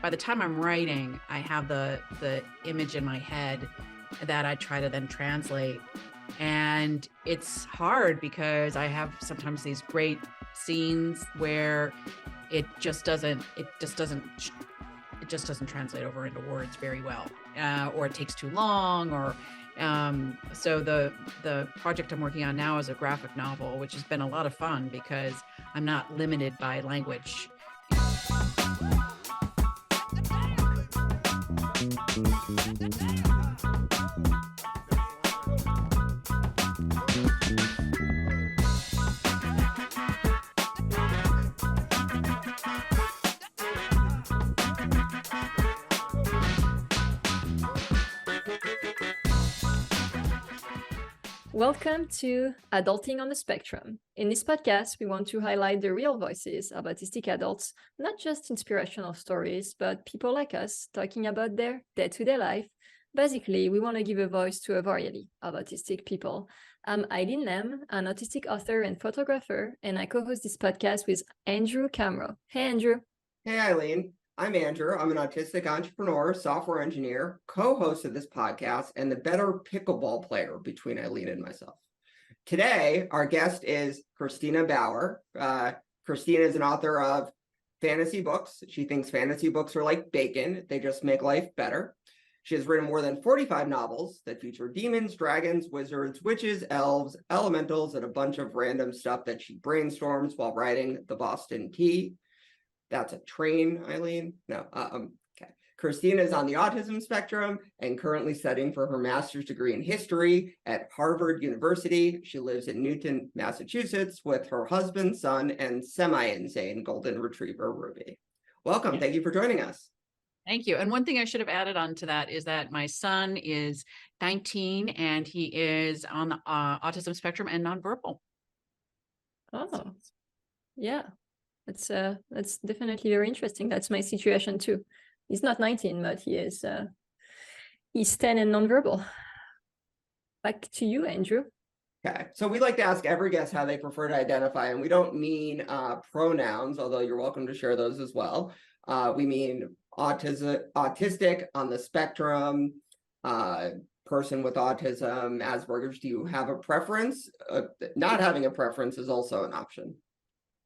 by the time I'm writing, I have the image in my head that I try to then translate. And it's hard because I have sometimes these great scenes where it just doesn't translate over into words very well, or it takes too long, or so the project I'm working on now is a graphic novel, which has been a lot of fun because I'm not limited by language. Welcome to Adulting on the Spectrum. In this podcast, we want to highlight the real voices of autistic adults, not just inspirational stories, but people like us talking about their day-to-day life. Basically, we want to give a voice to a variety of autistic people. I'm Eileen Lamb, an autistic author and photographer, and I co-host this podcast with Andrew Komarow. Hey, Andrew. Hey, Eileen. I'm Andrew. I'm an autistic entrepreneur, software engineer, co-host of this podcast, and the better pickleball player between Eileen and myself. Today, our guest is Christina Bauer. Christina is an author of fantasy books. She thinks fantasy books are like bacon. They just make life better. She has written more than 45 novels that feature demons, dragons, wizards, witches, elves, elementals, and a bunch of random stuff that she brainstorms while writing the Boston Tea. That's a train, Eileen. No, okay. Christina is on the autism spectrum and currently studying for her master's degree in history at Harvard University. She lives in Newton, Massachusetts with her husband, son, and semi-insane golden retriever, Ruby. Welcome. Thank you for joining us. Thank you. And one thing I should have added on to that is that my son is 19 and he is on the autism spectrum and nonverbal. Oh, yeah. That's definitely very interesting. That's my situation too. He's not 19, but he's 10 and nonverbal. Back to you, Andrew. Okay, so we like to ask every guest how they prefer to identify, and we don't mean pronouns, although you're welcome to share those as well. We mean autistic, on the spectrum, person with autism, Asperger's. Do you have a preference? Not having a preference is also an option.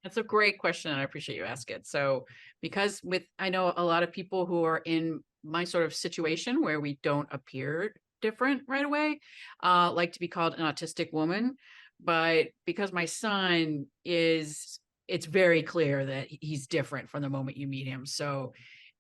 That's a great question, and I appreciate you ask it. So, because I know a lot of people who are in my sort of situation where we don't appear different right away, like to be called an autistic woman. But because my son it's very clear that he's different from the moment you meet him. So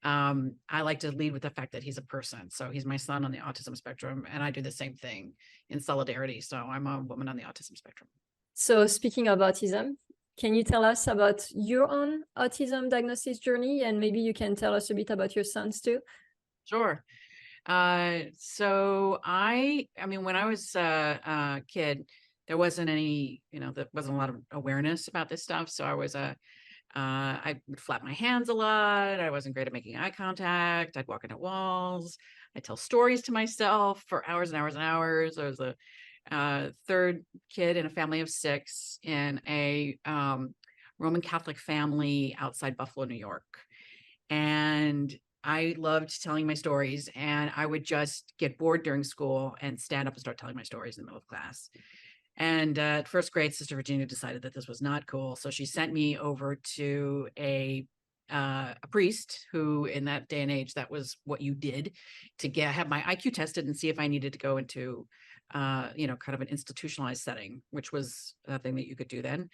I like to lead with the fact that he's a person. So he's my son on the autism spectrum, and I do the same thing in solidarity. So I'm a woman on the autism spectrum. So speaking of autism, can you tell us about your own autism diagnosis journey? And maybe you can tell us a bit about your sons too. Sure. So I mean, when I was a kid, there wasn't any, there wasn't a lot of awareness about this stuff. So I would flap my hands a lot. I wasn't great at making eye contact. I'd walk into walls. I'd tell stories to myself for hours and hours and hours. I was a third kid in a family of 6 in a Roman Catholic family outside Buffalo, New York. And I loved telling my stories, and I would just get bored during school and stand up and start telling my stories in the middle of class. And at first grade, Sister Virginia decided that this was not cool. So she sent me over to a priest who, in that day and age, that was what you did to have my IQ tested and see if I needed to go into kind of an institutionalized setting, which was a thing that you could do then.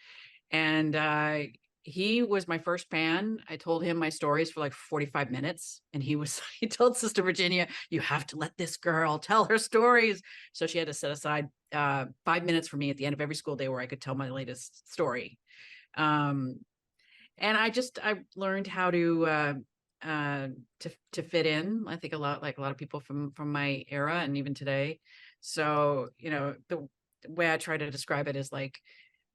And he was my first fan. I told him my stories for like 45 minutes, and he told Sister Virginia, you have to let this girl tell her stories. So she had to set aside 5 minutes for me at the end of every school day where I could tell my latest story. And I learned how to fit in. I think a lot of people from my era and even today. So, the way I try to describe it is like,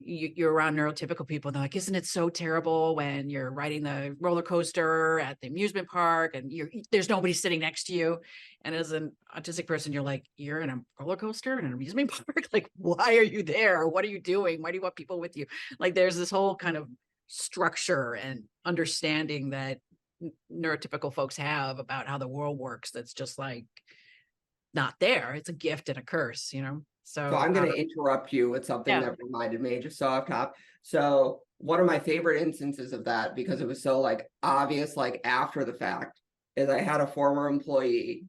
you're around neurotypical people and they're like, isn't it so terrible when you're riding the roller coaster at the amusement park and there's nobody sitting next to you? And as an autistic person, you're like, you're in a roller coaster in an amusement park? Like, why are you there? What are you doing? Why do you want people with you? Like, there's this whole kind of structure and understanding that neurotypical folks have about how the world works. That's just like not there. It's a gift and a curse, you know? So So, I'm going to interrupt you with something yeah. that reminded me just so off top. So one of my favorite instances of that, because it was so like obvious, like after the fact, is I had a former employee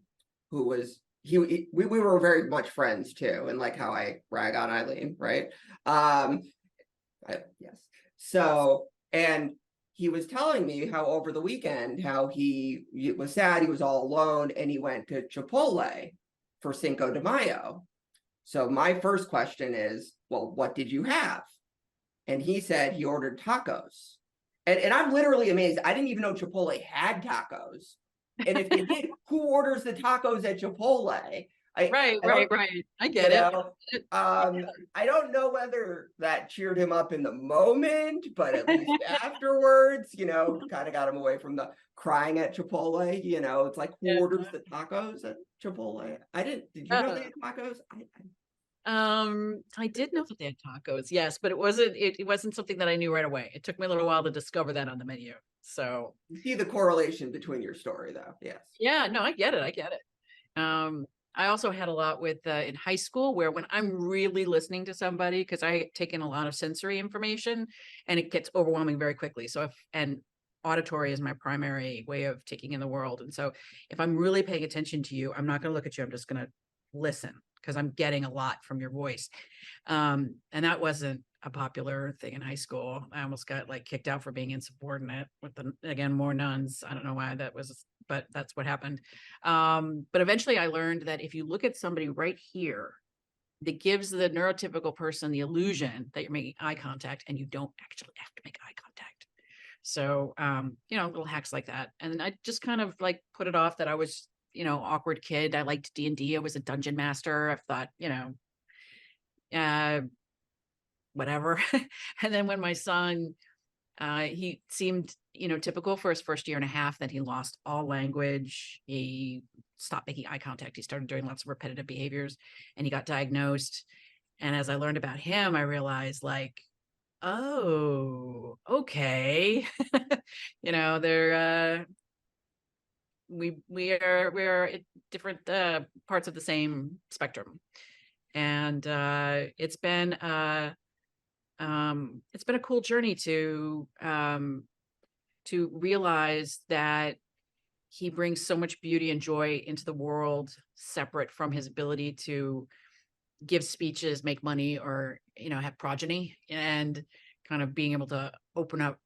who was we were very much friends too, and like how I rag on Eileen, right? Yes. So, and he was telling me how over the weekend, how he was sad, he was all alone, and he went to Chipotle for Cinco de Mayo. So my first question is, well, what did you have? And he said he ordered tacos. And I'm literally amazed. I didn't even know Chipotle had tacos. And if they did, who orders the tacos at Chipotle? Right. I get it. I don't know whether that cheered him up in the moment, but at least afterwards, kind of got him away from the crying at Chipotle. It's like, who orders the tacos at Chipotle? Did you know they had tacos? I did know that they had tacos, yes, but it wasn't something that I knew right away. It took me a little while to discover that on the menu. So you see the correlation between your story, though. Yes. Yeah, no, I get it. I also had a lot with in high school where when I'm really listening to somebody, because I take in a lot of sensory information and it gets overwhelming very quickly. So and auditory is my primary way of taking in the world. And so if I'm really paying attention to you, I'm not going to look at you. I'm just going to listen because I'm getting a lot from your voice. And that wasn't a popular thing in high school. I almost got like kicked out for being insubordinate with more nuns. I don't know why that was, but that's what happened. But eventually I learned that if you look at somebody right here, that gives the neurotypical person the illusion that you're making eye contact and you don't actually have to make eye contact. So, little hacks like that. And I just kind of like put it off that I was, awkward kid. I liked D&D. I was a dungeon master. I thought, whatever. And then when my son, he seemed, typical for his first year and a half, that he lost all language. He stopped making eye contact. He started doing lots of repetitive behaviors and he got diagnosed. And as I learned about him, I realized like, oh, okay. They're, we are at different parts of the same spectrum. And it's been a cool journey to realize that he brings so much beauty and joy into the world, separate from his ability to give speeches, make money, or have progeny, and kind of being able to open up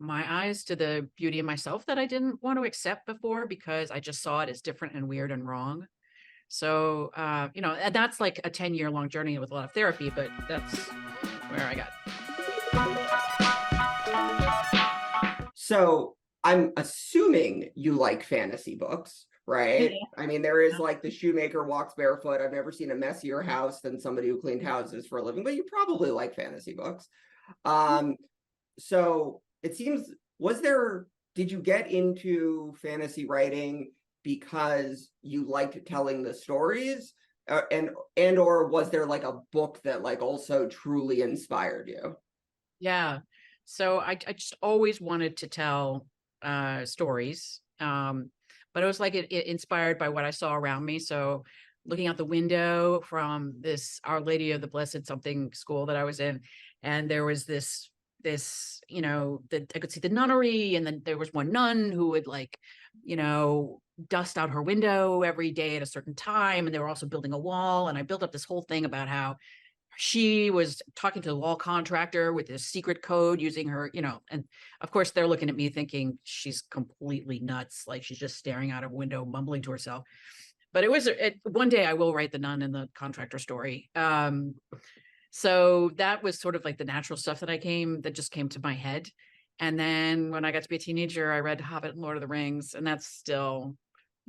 my eyes to the beauty of myself that I didn't want to accept before because I just saw it as different and weird and wrong. So, and that's like a 10-year long journey with a lot of therapy, but that's where I got. So I'm assuming you like fantasy books, right? Yeah. I mean, there is like the shoemaker walks barefoot. I've never seen a messier house than somebody who cleaned houses for a living, but you probably like fantasy books. So it seems, did you get into fantasy writing because you liked telling the stories, or was there like a book that like also truly inspired you? Yeah. So I just always wanted to tell stories. But it was like it inspired by what I saw around me. So looking out the window from this Our Lady of the Blessed something school that I was in, and there was this, that I could see the nunnery, and then there was one nun who would like, dust out her window every day at a certain time. And they were also building a wall. And I built up this whole thing about how she was talking to the wall contractor with this secret code using her, and of course they're looking at me thinking she's completely nuts. Like she's just staring out a window, mumbling to herself. But one day I will write the nun and the contractor story. So that was sort of like the natural stuff that just came to my head. And then when I got to be a teenager, I read Hobbit and Lord of the Rings, and that's still,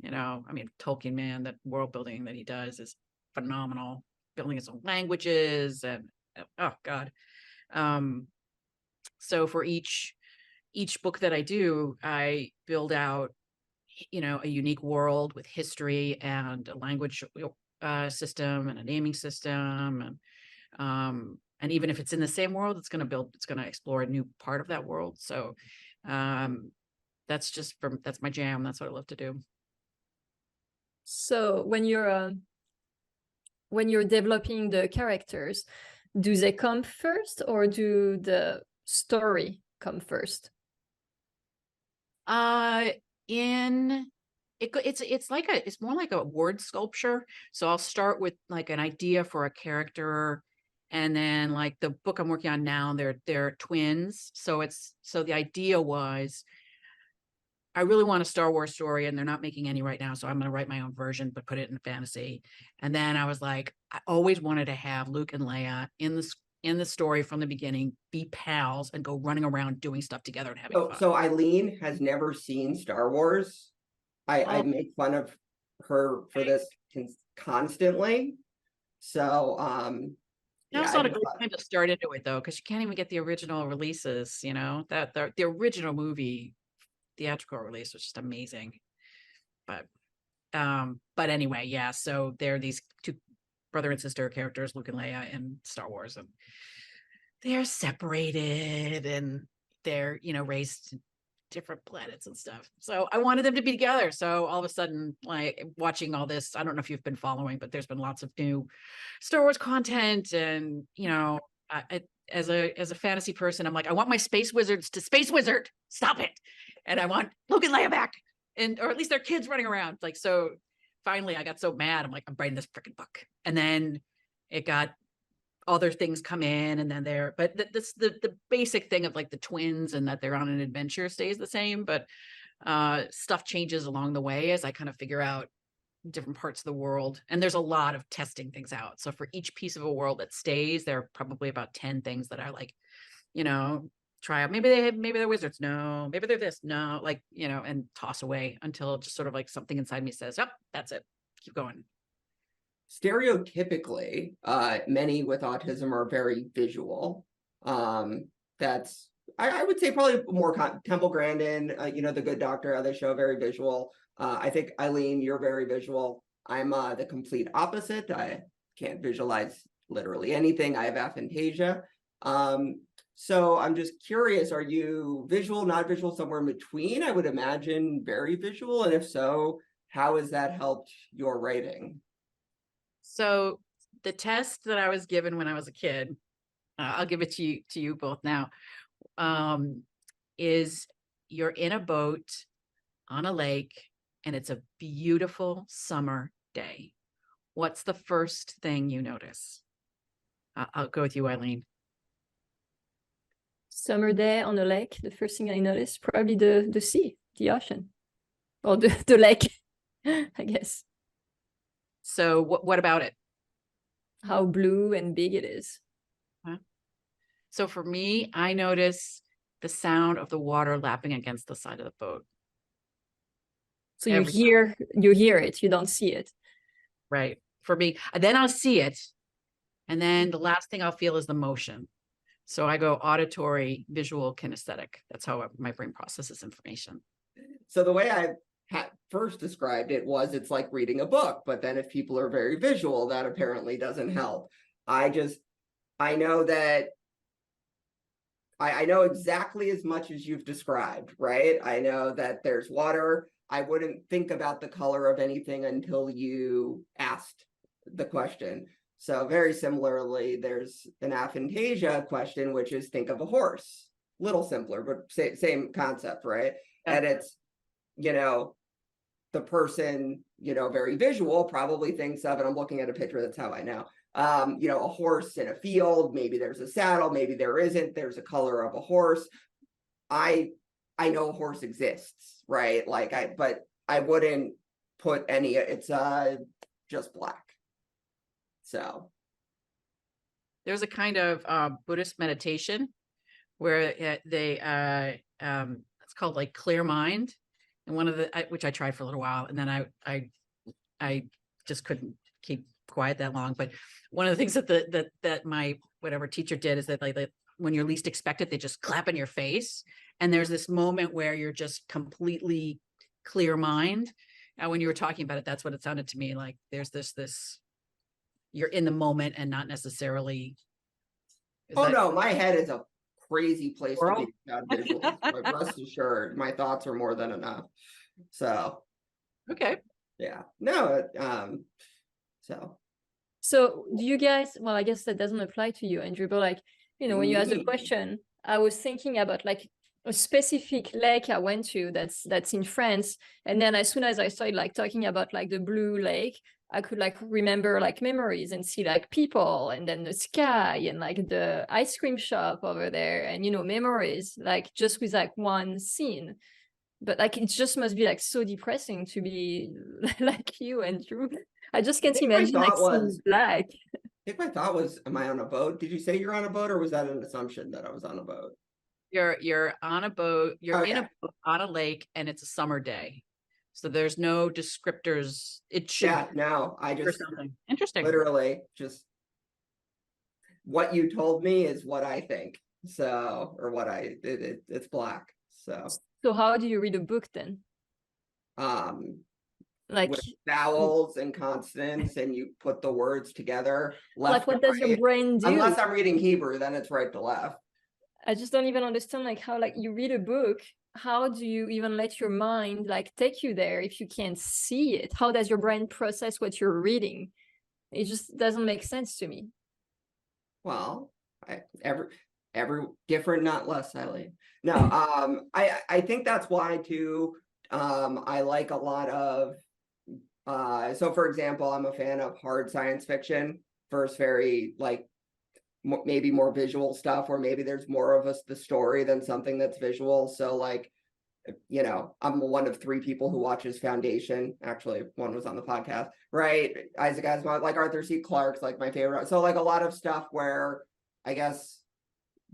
Tolkien, man, that world building that he does is phenomenal. Building his own languages and oh god. So for each book that I do, I build out a unique world with history and a language system and a naming system, and even if it's in the same world, it's going to explore a new part of that world. So that's my jam. That's what I love to do. So when you're developing the characters, do they come first or do the story come first? It's more like a word sculpture. So I'll start with like an idea for a character, and then like the book I'm working on now, they're twins. So the idea was, I really want a Star Wars story, and they're not making any right now, so I'm going to write my own version, but put it in fantasy. And then I was like, I always wanted to have Luke and Leia in the story from the beginning, be pals, and go running around doing stuff together and having fun. So Eileen has never seen Star Wars. I make fun of her for this constantly. So Now's not a good time to start into it though, because you can't even get the original releases. You know, that the original movie theatrical release was just amazing. But anyway, yeah. So they're these two brother and sister characters, Luke and Leia, in Star Wars, and they're separated, and they're, you know, raised different planets and stuff. So I wanted them to be together. So all of a sudden, like watching all this, I don't know if you've been following, but there's been lots of new Star Wars content, and you know, as a fantasy person, I'm like, I want my space wizards to space wizard, stop it, and I want Luke and Leia back, or at least their kids running around. Like, so finally, I got so mad, I'm like, I'm writing this freaking book, and then it got other things come in, and then but the basic thing of like the twins and that they're on an adventure stays the same, but stuff changes along the way as I kind of figure out different parts of the world, and there's a lot of testing things out. So for each piece of a world that stays, there are probably about 10 things that I like, you know, try out. Maybe they're wizards, no, maybe they're this, no, like, you know, and toss away until just sort of like something inside me says, oh, that's it, keep going. Stereotypically, many with autism are very visual. That's I would say probably more Temple Grandin, you know, The Good Doctor, how they show very visual. I think Eileen, you're very visual. I'm the complete opposite. I can't visualize literally anything. I have aphantasia. So I'm just curious, are you visual, not visual, somewhere in between? I would imagine very visual. And if so, how has that helped your writing? So the test that I was given when I was a kid, I'll give it to you both now, is you're in a boat on a lake and it's a beautiful summer day. What's the first thing you notice? I'll go with you, Eileen. Summer day on a lake, the first thing I noticed, probably the sea, the ocean, or the lake, I guess. So what about it? How blue and big it is. Huh? So for me, I notice the sound of the water lapping against the side of the boat. So you hear it, you don't see it. Right. For me, then I'll see it. And then the last thing I'll feel is the motion. So I go auditory, visual, kinesthetic. That's how my brain processes information. So the way I first described it was, it's like reading a book, but then if people are very visual, that apparently doesn't help. I know that I know exactly as much as you've described, right? I know that there's water. I wouldn't think about the color of anything until you asked the question. So very similarly, there's an aphantasia question, which is think of a horse. Little simpler, but same concept, right? Yeah. And it's, you know, the person, you know, very visual probably thinks of, and I'm looking at a picture, that's how I know, you know, a horse in a field, maybe there's a saddle, maybe there isn't, there's a color of a horse. I know a horse exists, right? Like but I wouldn't put any, it's just black. So there's a kind of Buddhist meditation where they it's called like clear mind. And one of which I tried for a little while, and then I just couldn't keep quiet that long. But one of the things that my whatever teacher did is that like when you're least expected, they just clap in your face, and there's this moment where you're just completely clear mind. And when you were talking about it, that's what it sounded to me like. There's this you're in the moment and not necessarily. No, my head is a crazy place to World. be without visuals. But rest assured, my thoughts are more than enough. So Okay. yeah, no, So do you guys, well, I guess that doesn't apply to you, Andrew, but like, when you asked the Me. question, I was thinking about like a specific lake I went to that's in France. And then as soon as I started like talking about like the blue lake, I could like remember like memories and see like people and then the sky and like the ice cream shop over there and memories like just with like one scene. But like it just must be like so depressing to be like you, Andrew. I just can't My imagine like thought seeing was, black. I think my thought was, am I on a boat? Did you say you're on a boat, or was that an assumption that I was on a boat? You're on a boat, you're in Okay. a boat on a lake, and it's a summer day. So there's no descriptors. It should Yeah, no, I or just something. Interesting. literally just what you told me is what I think. So, or what it's black. So, So how do you read a book then? Like, with vowels and consonants, and you put the words together like left to what does your right. brain do? Unless I'm reading Hebrew, then it's right to left. I just don't even understand like how like you read a book. How do you even let your mind like take you there if you can't see it? How does your brain process what you're reading? It just doesn't make sense to me. Well, every different, not less, Eileen. No, I think that's why too. I like a lot of so for example, I'm a fan of hard science fiction versus very like maybe more visual stuff, or maybe there's more of the story than something that's visual. So like, I'm one of 3 people who watches Foundation. Actually, one was on the podcast, right? Isaac Asimov, like Arthur C. Clarke's like my favorite. So like a lot of stuff where I guess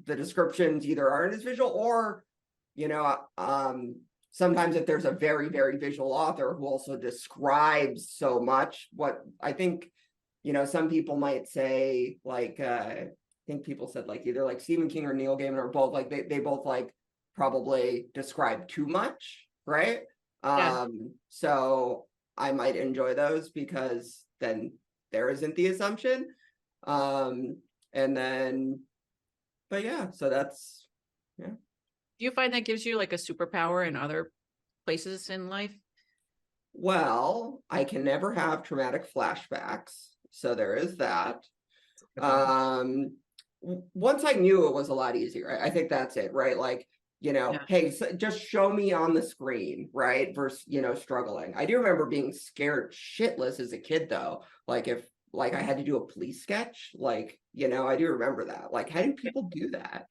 the descriptions either aren't as visual, or sometimes if there's a very, very visual author who also describes so much, what I think, some people might say, like, I think people said like either like Stephen King or Neil Gaiman, or both, like they both like probably describe too much, right? Yeah. So I might enjoy those because then there isn't the assumption. And then, but yeah, so that's, yeah. Do you find that gives you like a superpower in other places in life? Well, I can never have traumatic flashbacks, so there is that. Once I knew it was a lot easier, I think that's it, right? Like, Yeah. hey, so just show me on the screen, right? Versus, struggling. I do remember being scared shitless as a kid, though. Like if like I had to do a police sketch, like, I do remember that. Like, how do people do that?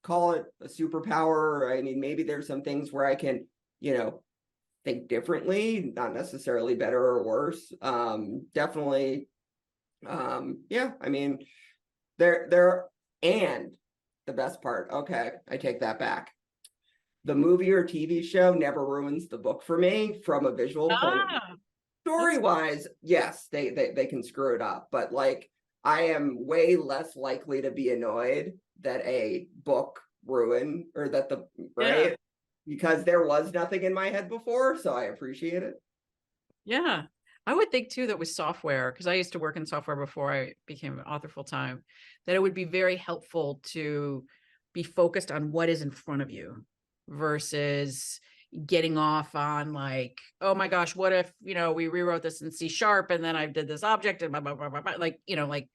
Call it a superpower. I mean, maybe there's some things where I can, think differently, not necessarily better or worse. Definitely. Yeah, I mean, there, and the best part, okay, I take that back. The movie or TV show never ruins the book for me from a visual point of view. Story-wise, yes, they can screw it up, but like I am way less likely to be annoyed that a book ruin, or that the right, because there was nothing in my head before, so I appreciate it. Yeah. I would think too that with software, because I used to work in software before I became an author full time, that it would be very helpful to be focused on what is in front of you versus getting off on like, oh my gosh, what if, we rewrote this in C# and then I did this object and blah, blah, blah, blah, blah, like, like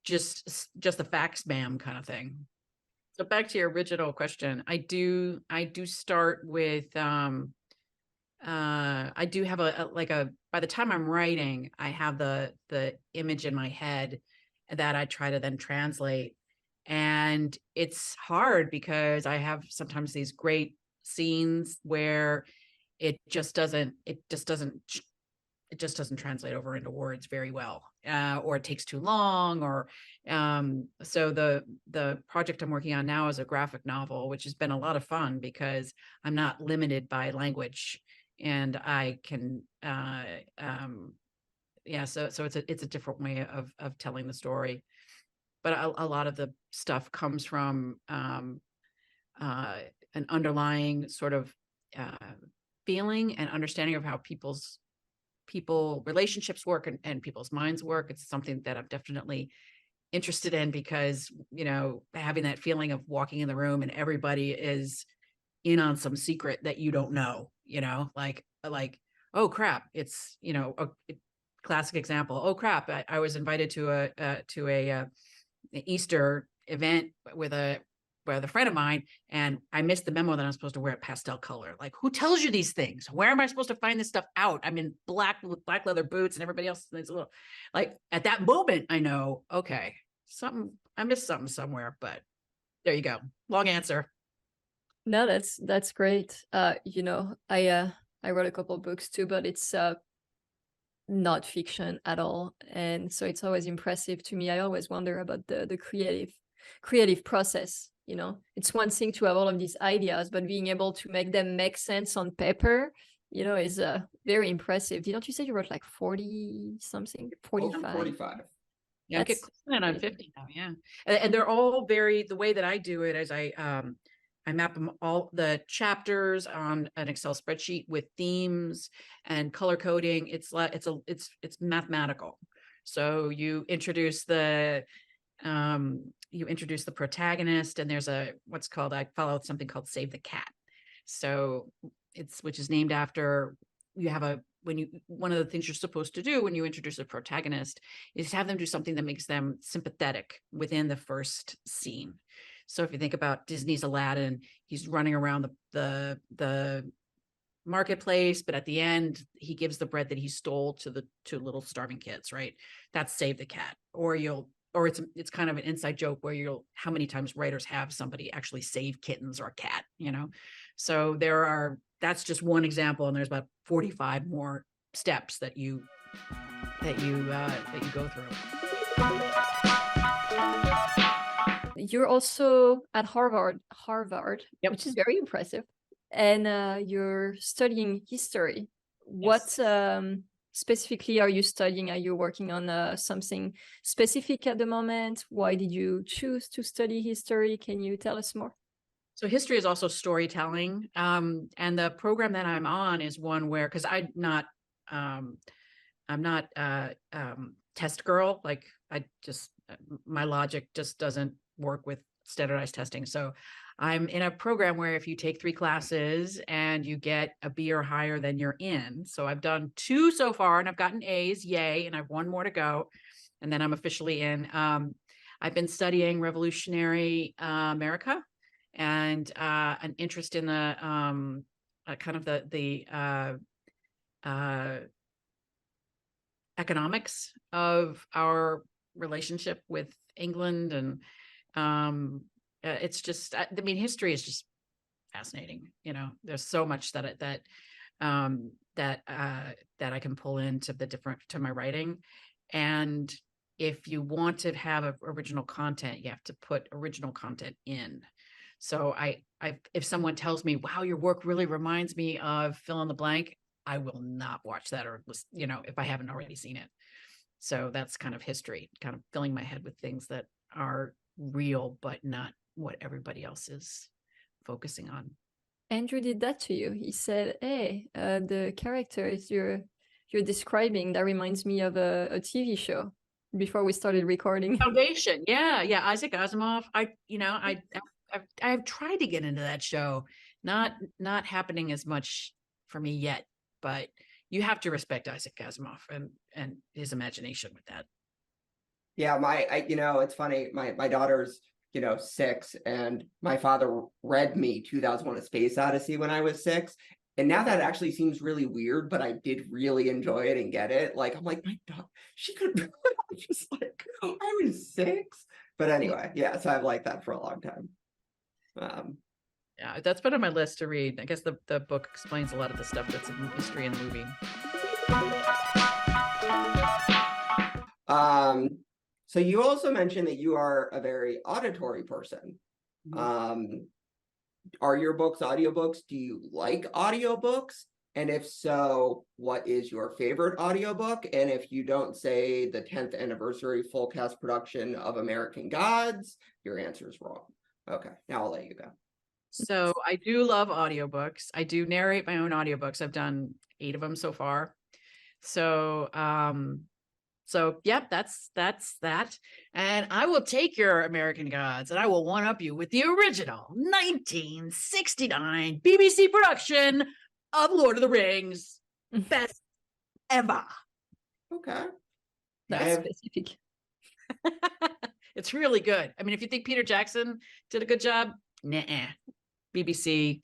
just the fact spam kind of thing. So back to your original question, I do start with, I do have by the time I'm writing, I have the image in my head that I try to then translate. And it's hard because I have sometimes these great scenes where it just doesn't translate over into words very well, or it takes too long, or so the project I'm working on now is a graphic novel, which has been a lot of fun because I'm not limited by language, and I can so it's a different way of telling the story, but a lot of the stuff comes from an underlying sort of feeling and understanding of how people relationships work and people's minds work. It's something that I've definitely interested in because, you know, having that feeling of walking in the room and everybody is in on some secret that you don't know, you know, like, oh crap, it's, you know, a classic example. Oh crap, I was invited to a Easter event with a friend of mine, and I missed the memo that I'm supposed to wear a pastel color. Like, who tells you these things? Where am I supposed to find this stuff out? I'm in black with black leather boots, and everybody else is a little, like, at that moment, I know, okay, I missed something somewhere, but there you go. Long answer. No, that's great. You know, I wrote a couple of books too, but it's not fiction at all, and so it's always impressive to me. I always wonder about the creative process. You know, it's one thing to have all of these ideas, but being able to make them make sense on paper, you know, is very impressive. Didn't you say you wrote like 40 something, 45? Over 45. Yeah, I get close to that on 50 now. Yeah, and they're all very. The way that I do it is I map them all, the chapters on an Excel spreadsheet with themes and color coding. It's like it's mathematical. So you introduce the protagonist, and there's what's called, I follow something called Save the Cat. So which is named after, you have one of the things you're supposed to do when you introduce a protagonist is have them do something that makes them sympathetic within the first scene. So if you think about Disney's Aladdin, he's running around the marketplace, but at the end he gives the bread that he stole to the two little starving kids, right? That's Save the Cat. Or it's kind of an inside joke where how many times writers have somebody actually save kittens or a cat, you know? So that's just one example, and there's about 45 more steps that you go through. You're also at Harvard, Yep. which is very impressive, and you're studying history. Yes. What specifically are you studying? Are you working on something specific at the moment? Why did you choose to study history? Can you tell us more? So history is also storytelling. And the program that I'm on is one where, because I'm not test girl. Like, my logic just doesn't work with standardized testing. So I'm in a program where if you take 3 classes and you get a B or higher, then you're in. So I've done 2 so far and I've gotten A's, yay. And I've 1 more to go. And then I'm officially in. I've been studying revolutionary America, and an interest in the kind of the economics of our relationship with England. And it's just, I mean, history is just fascinating. You know, there's so much that I can pull into to my writing. And if you want to have original content, you have to put original content in. So if someone tells me, wow, your work really reminds me of fill in the blank, I will not watch that, or, you know, if I haven't already seen it. So that's kind of history, kind of filling my head with things that are real, but not what everybody else is focusing on. Andrew did that to you. He said, hey, the characters you're describing, that reminds me of a TV show before we started recording. Foundation. Yeah. Isaac Asimov. I've tried to get into that show. Not happening as much for me yet, but you have to respect Isaac Asimov and his imagination with that. Yeah, it's funny. My daughter's, 6, and my father read me 2001: A Space Odyssey when I was 6. And now that actually seems really weird, but I did really enjoy it and get it. Like, I'm like, my daughter, she could just like, I was 6. But anyway, yeah, so I've liked that for a long time. Yeah, that's been on my list to read. I guess the book explains a lot of the stuff that's in history in the movie. So you also mentioned that you are a very auditory person. Mm-hmm. Are your books audiobooks? Do you like audiobooks? And if so, what is your favorite audiobook? And if you don't say the 10th anniversary full cast production of American Gods, your answer is wrong. Okay, now I'll let you go. So I do love audiobooks. I do narrate my own audiobooks. I've done 8 of them so far. So So, yep, that's that. And I will take your American Gods and I will one up you with the original 1969 BBC production of Lord of the Rings. Best ever. Okay. That's specific. It's really good. I mean, if you think Peter Jackson did a good job, nah, BBC.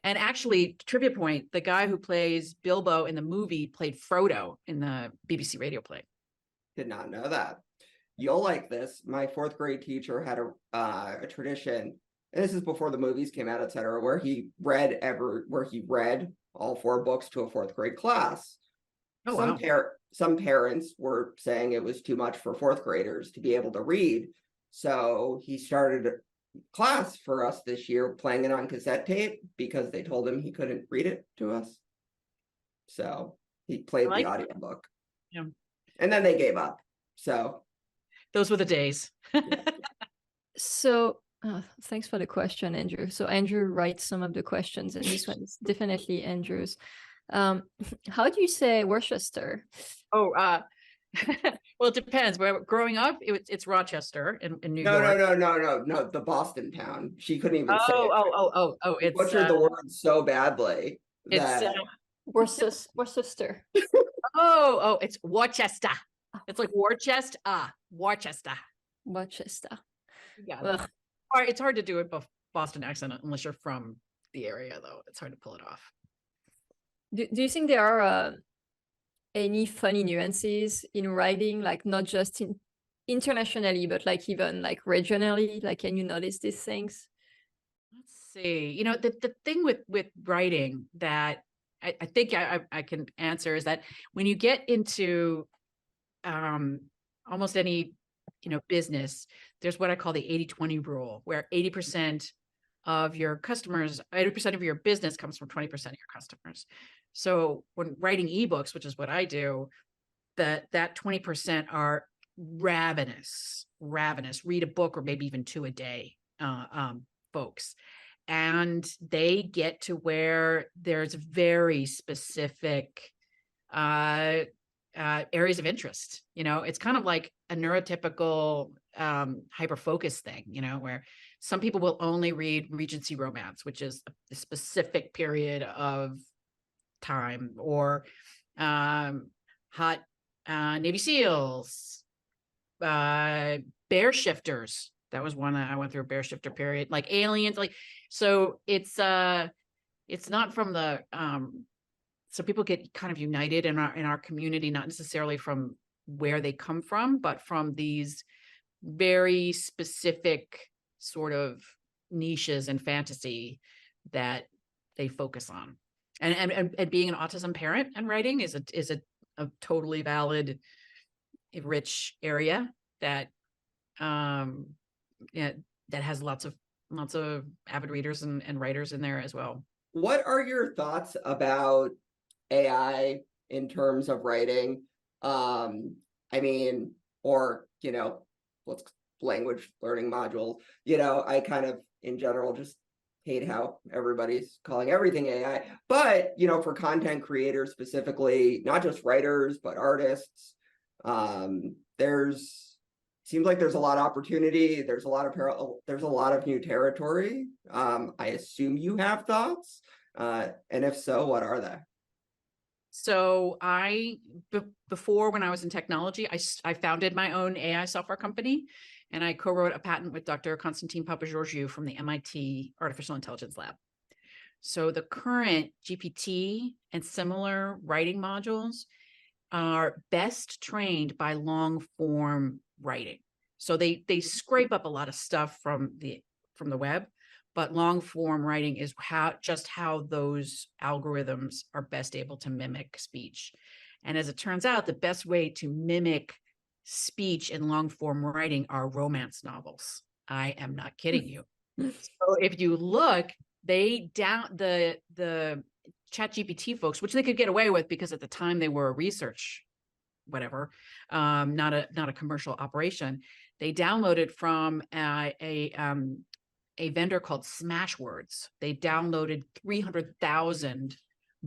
And actually, trivia point, the guy who plays Bilbo in the movie played Frodo in the BBC radio play. Did not know that. You'll like this. My fourth grade teacher had a tradition, and this is before the movies came out, etc., where he read all 4 books to a fourth grade class. Oh, wow. Some parents were saying it was too much for fourth graders to be able to read. So he started a class for us this year playing it on cassette tape because they told him he couldn't read it to us. So he played the audiobook. Yeah. And then they gave up. So those were the days. So thanks for the question, Andrew. So Andrew writes some of the questions, and this one is definitely Andrew's. How do you say Worcester? Oh, well, it depends. Where growing up, it's Rochester in New York. No, the Boston town. She couldn't even say it. Oh, it's butchered the word so badly that Worcester. It's Worchester. It's like Worcester. Worchester. Worcester. Yeah. It's hard to do a Boston accent unless you're from the area, though. It's hard to pull it off. Do you think there are any funny nuances in writing, like not just internationally, but like even like regionally? Like, can you notice these things? Let's see. You know, the thing with writing that I think I can answer is that when you get into almost any, business, there's what I call the 80-20 rule, where 80% of your customers, 80% of your business comes from 20% of your customers. So when writing ebooks, which is what I do, that 20% are ravenous, read a book or maybe even 2 a day, folks. And they get to where there's very specific areas of interest. It's kind of like a neurotypical hyper-focus thing, where some people will only read Regency romance, which is a specific period of time, or hot Navy SEALs, bear shifters. That was one I went through, a bear shifter period, like aliens, so it's not from the so people get kind of united in our community, not necessarily from where they come from, but from these very specific sort of niches and fantasy that they focus on. And being an autism parent and writing is a totally valid, rich area that that has lots of avid readers and writers in there as well. What are your thoughts about AI in terms of writing? Language learning modules. I kind of, in general, just hate how everybody's calling everything AI. But, for content creators specifically, not just writers, but artists, seems like there's a lot of opportunity. There's a lot of new territory. I assume you have thoughts. And if so, what are they? So before, when I was in technology, I founded my own AI software company, and I co-wrote a patent with Dr. Constantine Papageorgiou from the MIT Artificial Intelligence Lab. So the current GPT and similar writing modules are best trained by long form writing. So they scrape up a lot of stuff from the web, but long form writing is how those algorithms are best able to mimic speech. And as it turns out, the best way to mimic speech in long form writing are romance novels. I am not kidding you. So if you look, the ChatGPT folks, which they could get away with because at the time they were a research, whatever, not a commercial operation. They downloaded from a vendor called Smashwords. They downloaded 300,000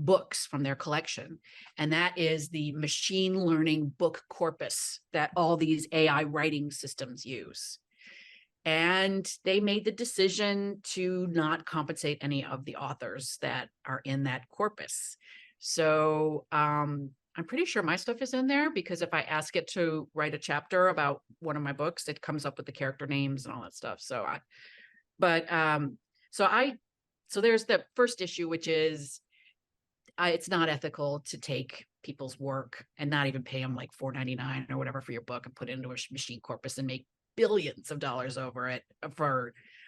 books from their collection. And that is the machine learning book corpus that all these AI writing systems use. And they made the decision to not compensate any of the authors that are in that corpus. So I'm pretty sure my stuff is in there, because if I ask it to write a chapter about one of my books, it comes up with the character names and all that stuff. So so there's the first issue, which is it's not ethical to take people's work and not even pay them like $4.99 or whatever for your book and put it into a machine corpus and make billions of dollars over it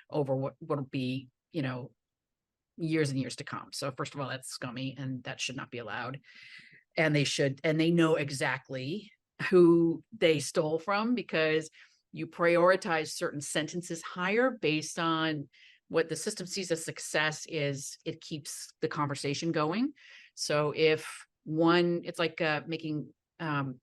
over what will be, years and years to come. So first of all, that's scummy, and that should not be allowed. And they know exactly who they stole from, because you prioritize certain sentences higher based on what the system sees as success is. It keeps the conversation going. So if it's like making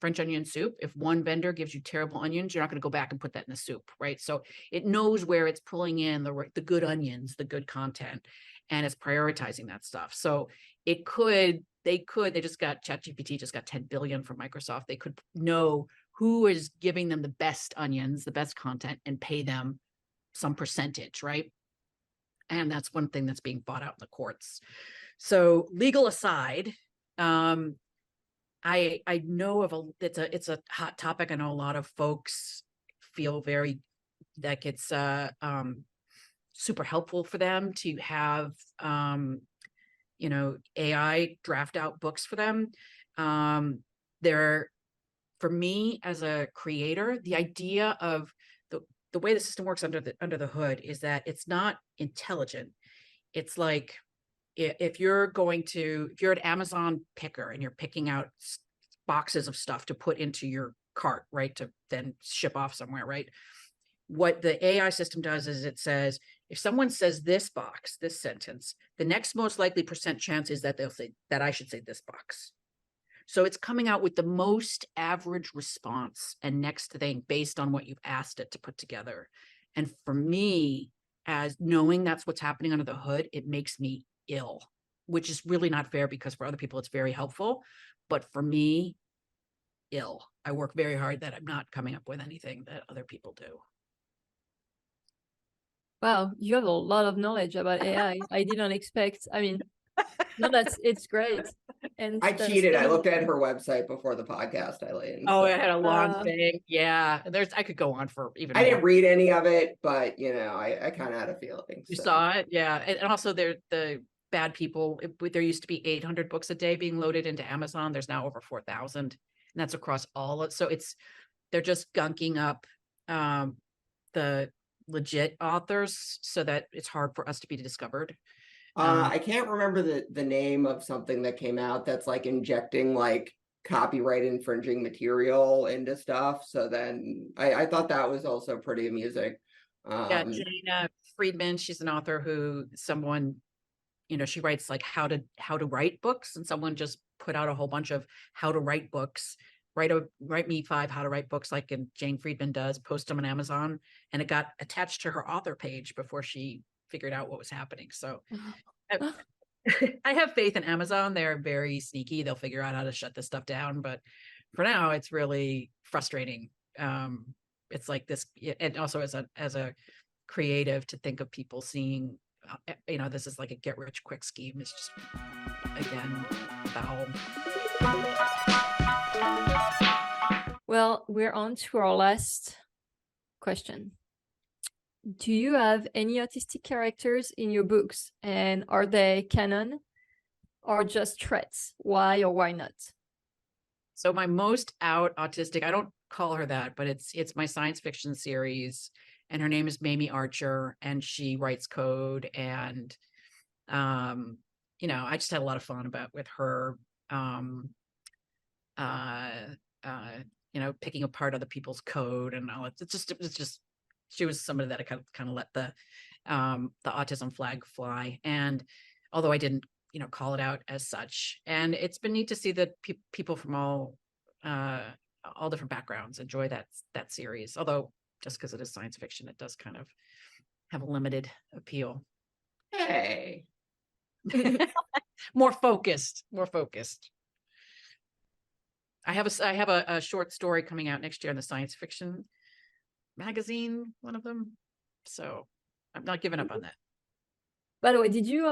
French onion soup. If one vendor gives you terrible onions, you're not going to go back and put that in the soup, right? So it knows where it's pulling in the good onions, the good content, and it's prioritizing that stuff. So they just got ChatGPT just got 10 billion from Microsoft. They could know who is giving them the best onions, the best content, and pay them some percentage, right? And that's one thing that's being fought out in the courts. So legal aside, I know of it's a hot topic. I know a lot of folks feel very like it's super helpful for them to have AI draft out books for them. For me as a creator, the idea of the way the system works under the hood is that it's not intelligent. It's like, if you're an Amazon picker and you're picking out boxes of stuff to put into your cart, right, to then ship off somewhere, right? What the AI system does is it says, if someone says this sentence, the next most likely percent chance is that they'll say that I should say this box. So it's coming out with the most average response and next thing based on what you've asked it to put together. And for me, as knowing that's what's happening under the hood, it makes me ill, which is really not fair, because for other people it's very helpful, but for me, ill. I work very hard that I'm not coming up with anything that other people do. Wow, you have a lot of knowledge about AI. I didn't expect. I mean, no, it's great. And I cheated. I looked at her website before the podcast, Eileen. Oh, so. it had a long thing. Yeah, I could go on for even I more. didn't read any of it, but I kind of had a feeling. You saw it, yeah. And also, the bad people. There used to be 800 books a day being loaded into Amazon. There's now over 4,000, and that's across all. So they're just gunking up the legit authors so that it's hard for us to be discovered. I can't remember the name of something that came out that's like injecting like copyright infringing material into stuff. So then I thought that was also pretty amusing. Yeah, Jane Friedman, she's an author who someone, she writes like how to write books, and someone just put out a whole bunch of how to write books. Write me 5 how to write books, like Jane Friedman does, post them on Amazon, and it got attached to her author page before she figured out what was happening. So I have faith in Amazon. They're very sneaky. They'll figure out how to shut this stuff down. But for now, it's really frustrating. It's like this, and also as a creative, to think of people seeing, this is like a get rich quick scheme. It's just, again, foul. Well, we're on to our last question. Do you have any autistic characters in your books, and are they canon or just threats? Why or why not? So my most out autistic, I don't call her that, but it's my science fiction series, and her name is Mamie Archer, and she writes code, and I just had a lot of fun with her picking apart other people's code and all. It's just she was somebody that I kind of let the autism flag fly. And although I didn't, call it out as such, and it's been neat to see that people from all different backgrounds enjoy that series. Although just because it is science fiction, it does kind of have a limited appeal. Hey. More focused. I have a short story coming out next year in the science fiction magazine, one of them. So I'm not giving up on that. By the way, did you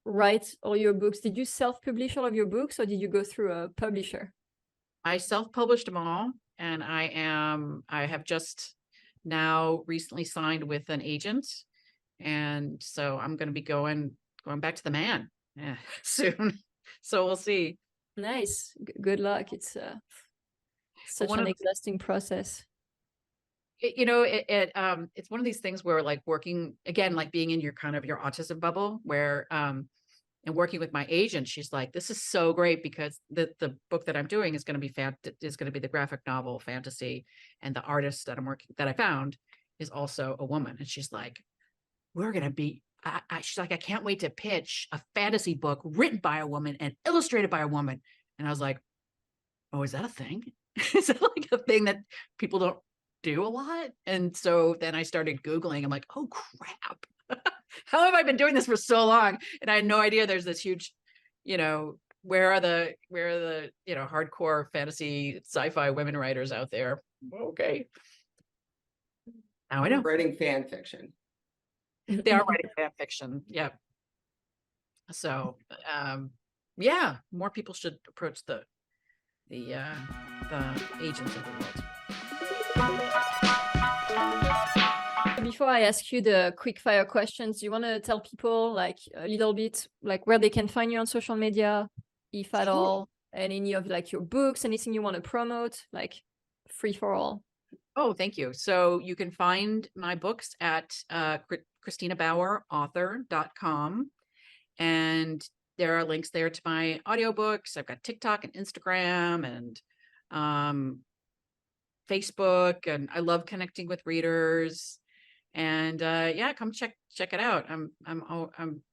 write all your books? Did you self-publish all of your books, or did you go through a publisher? I self-published them all, and I have just now recently signed with an agent, and so I'm going to be going back to the man soon. So we'll see. Nice. Good luck. It's such an exhausting process. It's one of these things where, like, working again, like being in your kind of your autism bubble, where and working with my agent, she's like, this is so great because the book that I'm doing is going to be the graphic novel fantasy, and the artist that I found is also a woman, and she's like, we're going to be she's like, I can't wait to pitch a fantasy book written by a woman and illustrated by a woman. And I was like, oh, is that a thing? Is that like a thing that people don't do a lot? And so then I started Googling. I'm like, oh crap. How have I been doing this for so long? And I had no idea there's this huge, where are the hardcore fantasy sci-fi women writers out there? Okay. Now I know. Writing fan fiction. They are writing fan fiction. Yeah. So yeah, more people should approach the agents of the world. Before I ask you the quick fire questions, you want to tell people like a little bit like where they can find you on social media, if at all, and any of like your books, anything you want to promote, like free for all. Oh, thank you. So you can find my books at ChristinaBauerAuthor.com, and there are links there to my audiobooks. I've got TikTok and Instagram and Facebook, and I love connecting with readers. And come check it out.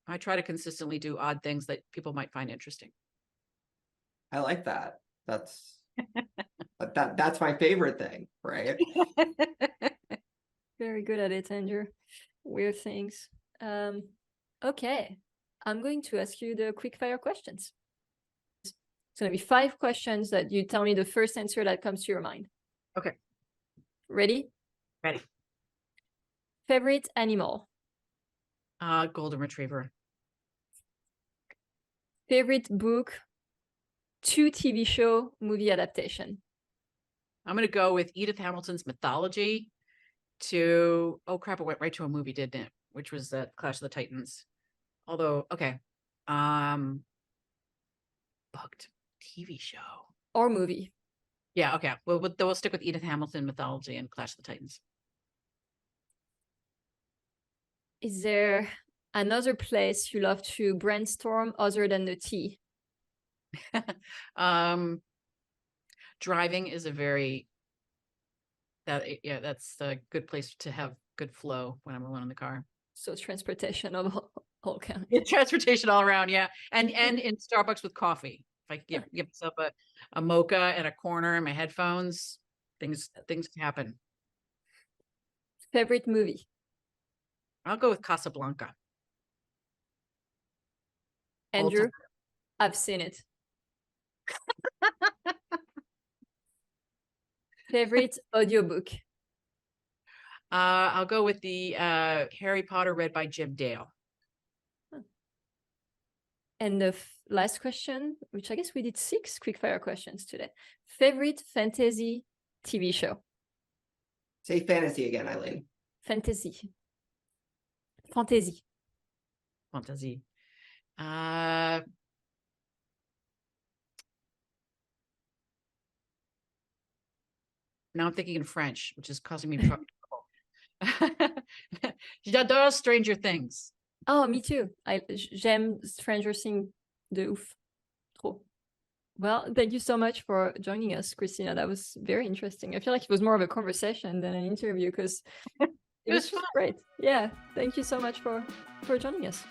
I try to consistently do odd things that people might find interesting. I like that. That's my favorite thing, right? Very good at it, Andrew. Weird things. Okay, I'm going to ask you the quick fire questions. It's going to be 5 questions that you tell me the first answer that comes to your mind. Okay. Ready? Ready. Favorite animal? Golden retriever. Favorite book, 2 TV show, movie adaptation? I'm going to go with Edith Hamilton's Mythology to, oh crap, it went right to a movie, didn't it? Which was Clash of the Titans. Although, okay. Booked TV show. Or movie. Yeah, okay. We'll stick with Edith Hamilton, Mythology, and Clash of the Titans. Is there another place you love to brainstorm other than the tea? Driving is that's a good place to have good flow when I'm alone in the car. So transportation of all kinds. Yeah, transportation all around, yeah. And in Starbucks with coffee. If I give myself a mocha and a corner and my headphones, things happen. Favorite movie? I'll go with Casablanca. Andrew, I've seen it. Favorite audiobook? I'll go with the Harry Potter read by Jim Dale. And the last question, which I guess we did 6 quickfire questions today. Favorite fantasy TV show? Say fantasy again, Eileen. Fantasy. Now I'm thinking in French, which is causing me trouble. J'adore Stranger Things. Oh, me too. J'aime Stranger Things de ouf. Trop. Well, thank you so much for joining us, Christina. That was very interesting. I feel like it was more of a conversation than an interview because it was great. Yeah, thank you so much for joining us.